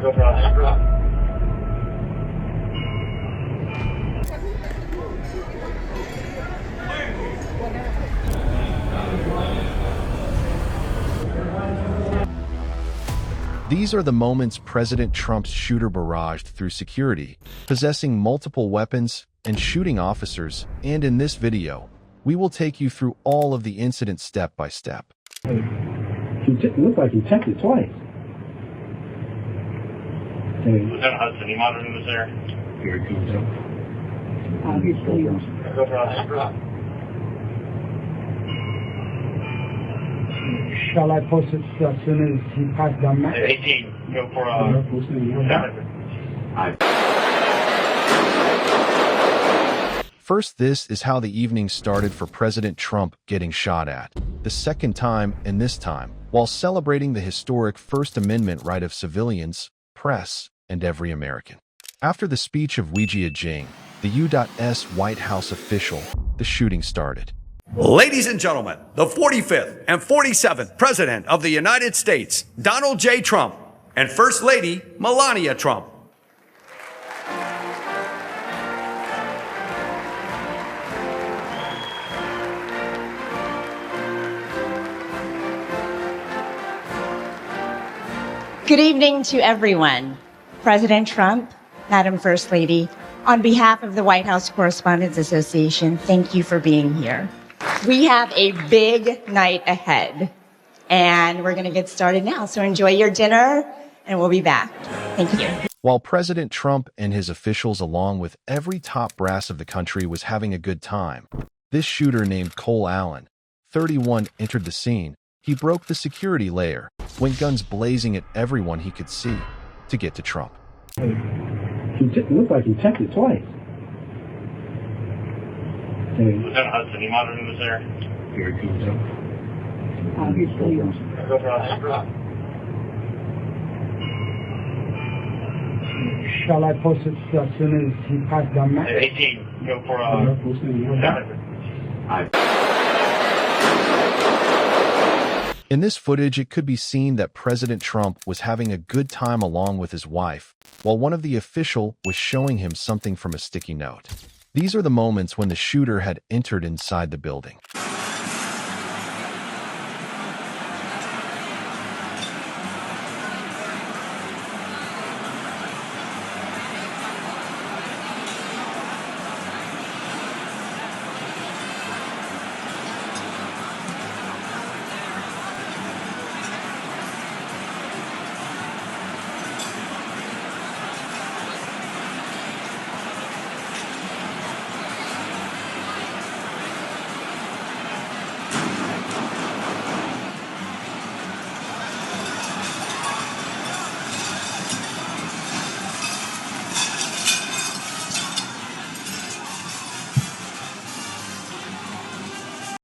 These are the moments President Trump's shooter barraged through security, possessing multiple weapons and shooting officers, and in this video, we will take you through all of the incident step by step. It looked like he checked it twice. Lieutenant Hudson, you monitoring this there? Here it comes up. He's still yours. Shall I post it as soon as he passed gunman? 18, go for First, this is how the evening started for President Trump getting shot at, the second time, and this time, while celebrating the historic First Amendment right of civilians, press, and every American. After the speech of Weijia Jing, the U.S. White House official, the shooting started. Ladies and gentlemen, the 45th and 47th President of the United States, Donald J. Trump, and First Lady Melania Trump. Good evening to everyone. President Trump, Madam First Lady, on behalf of the White House Correspondents Association, thank you for being here. We have a big night ahead, and we're going to get started now. So enjoy your dinner, and we'll be back. Thank you. While President Trump and his officials, along with every top brass of the country, was having a good time, this shooter named Cole Allen, 31, entered the scene. He broke the security layer, went guns blazing at everyone he could see, to get to Trump. It looked like he checked it twice. Lieutenant Hudson, you monitoring this there? Here it comes up. He's still yours. Shall I post it as soon as he passed gunman? 18, go for In this footage, it could be seen that President Trump was having a good time along with his wife, while one of the officials was showing him something from a sticky note. These are the moments when the shooter had entered inside the building.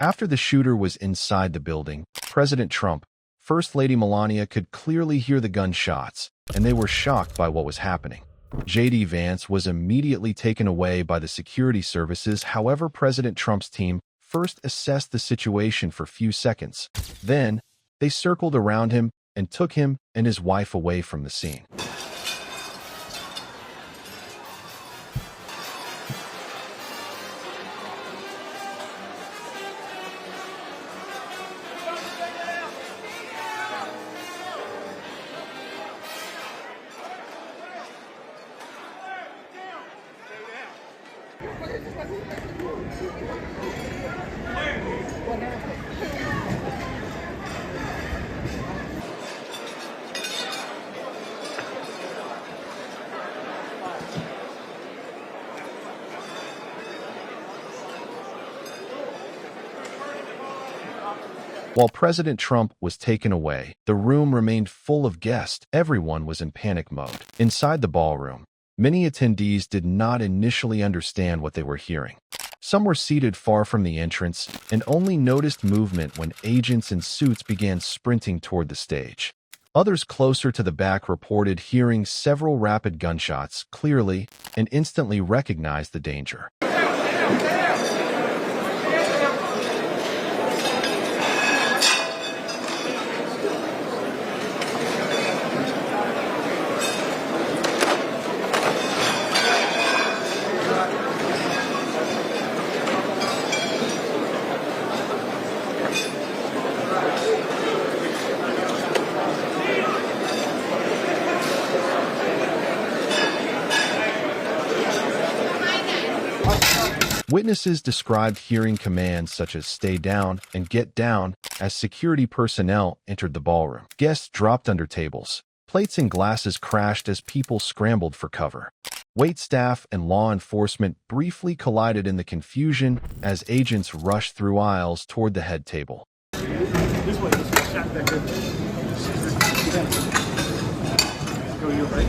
After the shooter was inside the building, President Trump, First Lady Melania could clearly hear the gunshots, and they were shocked by what was happening. J.D. Vance was immediately taken away by the security services. However, President Trump's team first assessed the situation for a few seconds. Then, they circled around him and took him and his wife away from the scene. While President Trump was taken away, the room remained full of guests. Everyone was in panic mode. Inside the ballroom, many attendees did not initially understand what they were hearing. Some were seated far from the entrance and only noticed movement when agents in suits began sprinting toward the stage. Others closer to the back reported hearing several rapid gunshots clearly and instantly recognized the danger. Witnesses described hearing commands such as "stay down" and "get down" as security personnel entered the ballroom. Guests dropped under tables. Plates and glasses crashed as people scrambled for cover. Wait staff and law enforcement briefly collided in the confusion as agents rushed through aisles toward the head table. This way, shot back there. Go your right.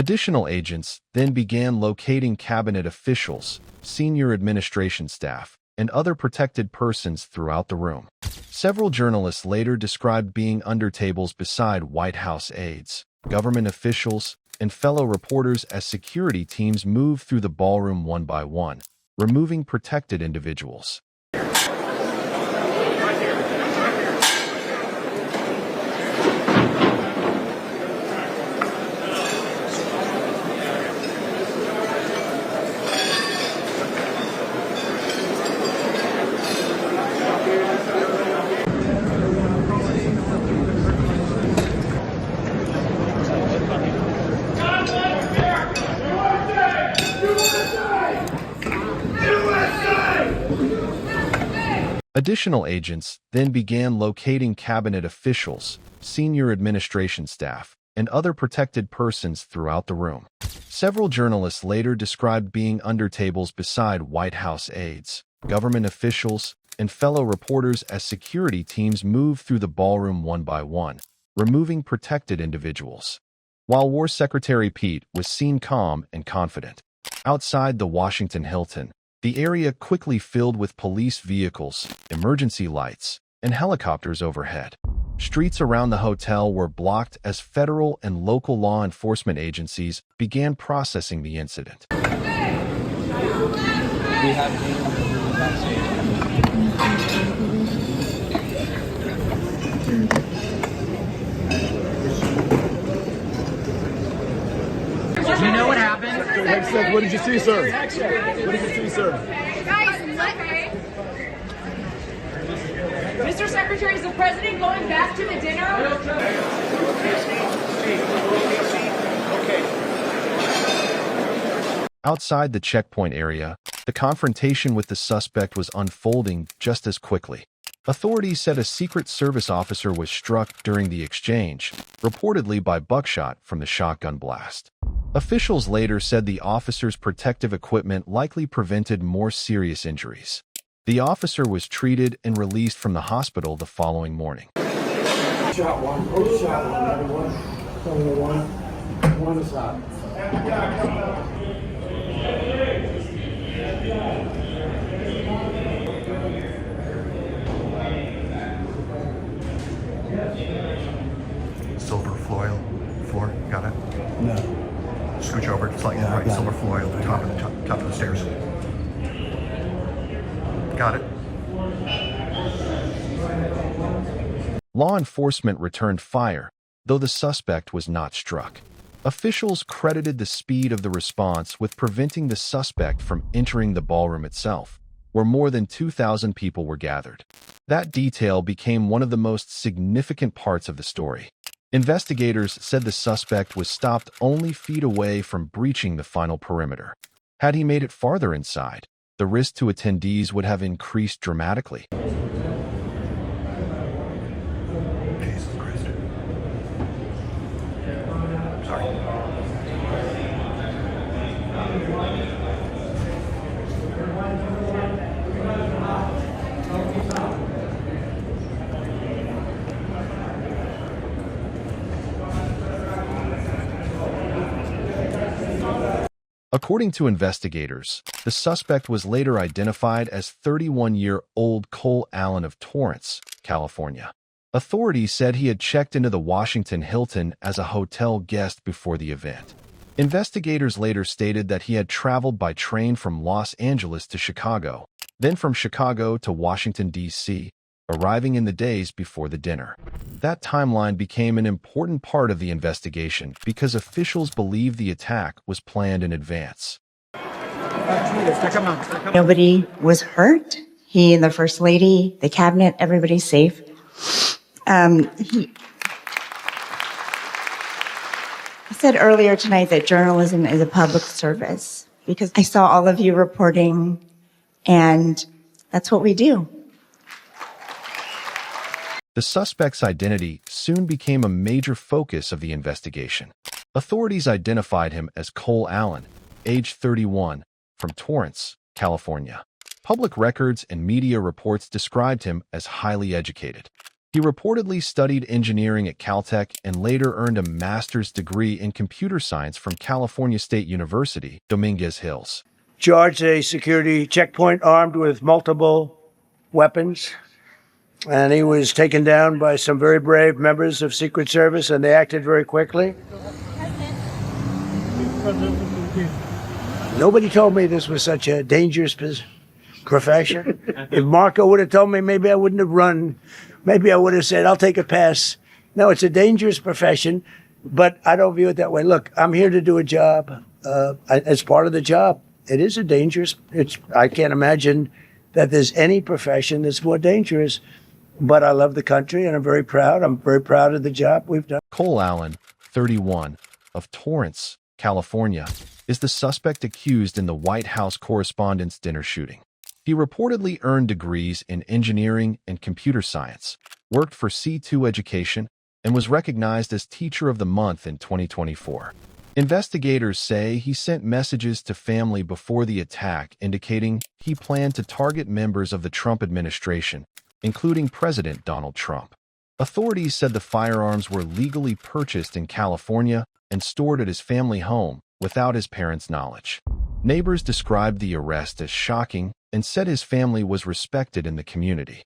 Additional agents then began locating cabinet officials, senior administration staff, and other protected persons throughout the room. Several journalists later described being under tables beside White House aides, government officials, and fellow reporters as security teams moved through the ballroom one by one, removing protected individuals. Additional agents then began locating cabinet officials, senior administration staff, and other protected persons throughout the room. Several journalists later described being under tables beside White House aides, government officials, and fellow reporters as security teams moved through the ballroom one by one, removing protected individuals. While War Secretary Pete was seen calm and confident. Outside the Washington Hilton, the area quickly filled with police vehicles, emergency lights, and helicopters overhead. Streets around the hotel were blocked as federal and local law enforcement agencies began processing the incident. We have Do you know what happened? What did you see, sir? What did you see, sir? Guys, Mr. Secretary, is the president going back to the dinner? Outside the checkpoint area, the confrontation with the suspect was unfolding just as quickly. Authorities said a Secret Service officer was struck during the exchange, reportedly by buckshot from the shotgun blast. Officials later said the officer's protective equipment likely prevented more serious injuries. The officer was treated and released from the hospital the following morning. Shot one. Shot one. Another one. One is hot. Silver floor, got it? No. Scooch over, slightly right, silver floor, top of the stairs. Got it. Law enforcement returned fire, though the suspect was not struck. Officials credited the speed of the response with preventing the suspect from entering the ballroom itself, where more than 2,000 people were gathered. That detail became one of the most significant parts of the story. Investigators said the suspect was stopped only feet away from breaching the final perimeter. Had he made it farther inside, the risk to attendees would have increased dramatically. Jesus Christ. Sorry. According to investigators, the suspect was later identified as 31-year-old Cole Allen of Torrance, California. Authorities said he had checked into the Washington Hilton as a hotel guest before the event. Investigators later stated that he had traveled by train from Los Angeles to Chicago, then from Chicago to Washington, D.C., arriving in the days before the dinner. That timeline became an important part of the investigation because officials believed the attack was planned in advance. Nobody was hurt. He and the First Lady, the cabinet, everybody's safe. He said earlier tonight that journalism is a public service because I saw all of you reporting, and that's what we do. The suspect's identity soon became a major focus of the investigation. Authorities identified him as Cole Allen, age 31, from Torrance, California. Public records and media reports described him as highly educated. He reportedly studied engineering at Caltech and later earned a master's degree in computer science from California State University, Dominguez Hills. Charged a security checkpoint armed with multiple weapons. And he was taken down by some very brave members of Secret Service, and they acted very quickly. Nobody told me this was such a dangerous profession. If Marco would have told me, maybe I wouldn't have run. Maybe I would have said, I'll take a pass. No, it's a dangerous profession, but I don't view it that way. Look, I'm here to do a job. As part of the job, it is a dangerous, I can't imagine that there's any profession that's more dangerous, but I love the country and I'm very proud. I'm very proud of the job we've done. Cole Allen, 31, of Torrance, California, is the suspect accused in the White House Correspondents Dinner shooting. He reportedly earned degrees in engineering and computer science, worked for C2 Education, and was recognized as Teacher of the Month in 2024. Investigators say he sent messages to family before the attack indicating he planned to target members of the Trump administration, including President Donald Trump. Authorities said the firearms were legally purchased in California and stored at his family home without his parents' knowledge. Neighbors described the arrest as shocking and said his family was respected in the community.